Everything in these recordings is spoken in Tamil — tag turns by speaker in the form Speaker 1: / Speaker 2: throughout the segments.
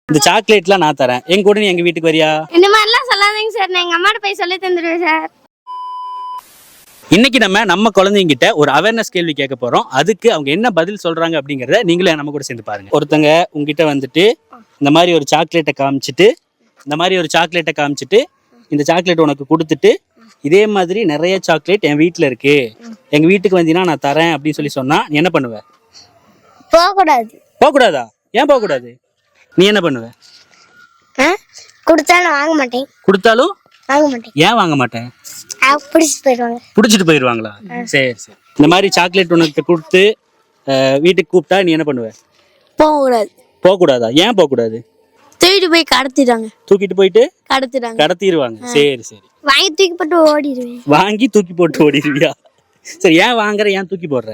Speaker 1: இந்த சாக்லேட்லாம் நான் தரேன், எங்க கூட நீ எங்க வீட்டுக்கு வரியா?
Speaker 2: இந்த மாதிரிலாம் சொல்லாதீங்க சார், நான் எங்க அம்மாட்ட போய் சொல்லி தந்துடுவேன் சார்.
Speaker 1: இன்னைக்கு நம்ம குழந்தைங்கிட்ட ஒரு அவேர்னஸ் கேள்வி கேட்க போறோம். அதுக்கு அவங்க என்ன பதில் சொல்றாங்க அப்படிங்கறத நீங்களும் நம்ம கூட சேர்ந்து பாருங்க. ஒருத்தங்க உங்ககிட்ட வந்துட்டு இந்த மாதிரி ஒரு சாக்லேட்டை காமிச்சிட்டு இந்த சாக்லேட் உனக்கு கொடுத்துட்டு இதே மாதிரி நிறைய சாக்லேட் என் வீட்டுல இருக்கு, எங்க வீட்டுக்கு வந்தீங்கன்னா நான் தரேன் அப்படின்னு சொல்லி சொன்னா நீ என்ன பண்ணுவ? போகக்கூடாதா? ஏன் போகக்கூடாது? நீ என்ன பண்ணுவ?
Speaker 2: கொடுத்தாலும் வாங்க மாட்டேன்.
Speaker 1: கொடுத்தாலும்
Speaker 2: வாங்க மாட்டேன்.
Speaker 1: ஏன் வாங்க மாட்டேன்?
Speaker 2: பிடிச்சிட்டு
Speaker 1: போயிடுவாங்களா? சரி சரி. இந்த மாதிரி சாக்லேட் உனக்கு கொடுத்து வீட்டுக்கு கூப்பிட்டா நீ என்ன பண்ணுவ? போகக்கூடாதா? ஏன் போகக்கூடாது? தூக்கிட்டு போயிட்டு கடத்திடுவாங்க. சரி சரி. வாங்கி தூக்கி போட்டு ஓடிடுவியா? சரி, ஏன் வாங்குற, ஏன் தூக்கி போடுற?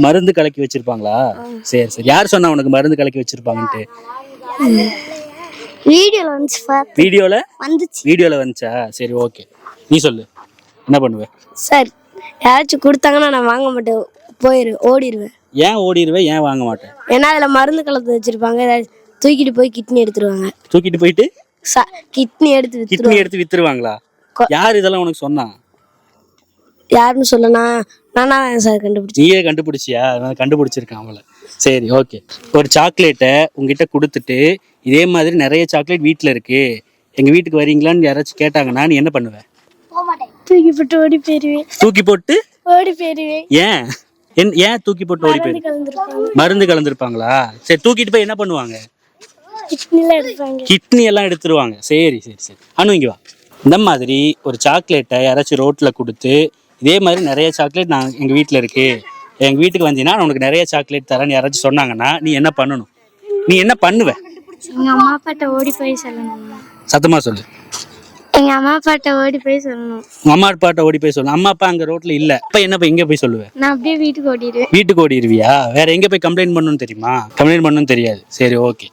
Speaker 1: மருந்து கலக்கி வச்சிருப்பாங்களா? சரி சரி. யார் சொன்னா உனக்கு மருந்து கலக்கி வச்சிருப்பாங்கன்ட்டு? வீடியோல வந்துச்சா? சரி ஓகே, நீ சொல்லு, என்ன பண்ணுவ?
Speaker 2: சார், யாராச்சும் கொடுத்தாங்கன்னா நான் வாங்க மாட்டேன், ஓடிடுவேன்.
Speaker 1: ஏன் ஓடிடுவே? ஏன் வாங்க மாட்டேன்?
Speaker 2: ஏன்னா அதுல மருந்து கலந்து வச்சிருப்பாங்க, தூக்கிட்டு போய் கிட்னி எடுத்துருவாங்க.
Speaker 1: தூக்கிட்டு போயிட்டு
Speaker 2: கிட்னி எடுத்து
Speaker 1: வித்துருவாங்களா? யார் இதெல்லாம் உனக்கு சொன்னா?
Speaker 2: யாருன்னு சொல்லனா, நானா சார் கண்டுபிடிச்சேன்.
Speaker 1: நீயே கண்டுபிடிச்சியா? நான் கண்டுபிடிச்சிருக்கேன் அவங்கள. சரி ஓகே. ஒரு சாக்லேட்டை உங்ககிட்ட கொடுத்துட்டு இதே மாதிரி நிறைய சாக்லேட் வீட்டுல இருக்கு, எங்க வீட்டுக்கு வரீங்களான்னு யாராச்சும் கேட்டாங்கன்னா நீ என்ன பண்ணுவ?
Speaker 2: தூக்கி போட்டு ஓடி போயிருவேன்.
Speaker 1: ஏன் தூக்கி போட்டு ஓடி போயிருவேன்? மருந்து கலந்துருப்பாங்களா? சரி, தூக்கிட்டு போய் என்ன பண்ணுவாங்க? கிட்னி எல்லாம் எடுத்துருவாங்க. சரி சரி சரி. அனு இங்க வா. இந்த மாதிரி ஒரு சாக்லேட்டை யாராச்சும் ரோட்ல கொடுத்து இதே மாதிரி நிறைய சாக்லேட் நான் எங்க வீட்டுல இருக்கு, எங்க வீட்டுக்கு வந்தீங்கன்னா நான் உனக்கு நிறைய சாக்லேட் தரேன்னு யாராச்சும் சொன்னாங்கன்னா நீ என்ன பண்ணணும்? நீ என்ன பண்ணுவ?
Speaker 2: எங்க அம்மா அப்பாட்ட ஓடி போய் சொல்லணும்.
Speaker 1: சத்தமா சொல்லு.
Speaker 2: எங்க அம்மா அப்பாட்ட ஓடி போய் சொல்லணும்.
Speaker 1: அம்மா அப்பாட்ட ஓடி போய் சொல்லணும். அம்மா அப்பா அங்க ரோட்ல இல்ல, அப்ப என்ன போய் எங்க போய் சொல்லுவேன்?
Speaker 2: நான் அப்படியே வீட்டுக்கு ஓடிடுவேன்.
Speaker 1: வீட்டுக்கு ஓடிடுவியா? வேற எங்க போய் கம்ப்ளைண்ட் பண்ணணும்னு தெரியுமா? கம்ப்ளைண்ட் பண்ணணும்னு தெரியாது. சரி ஓகே.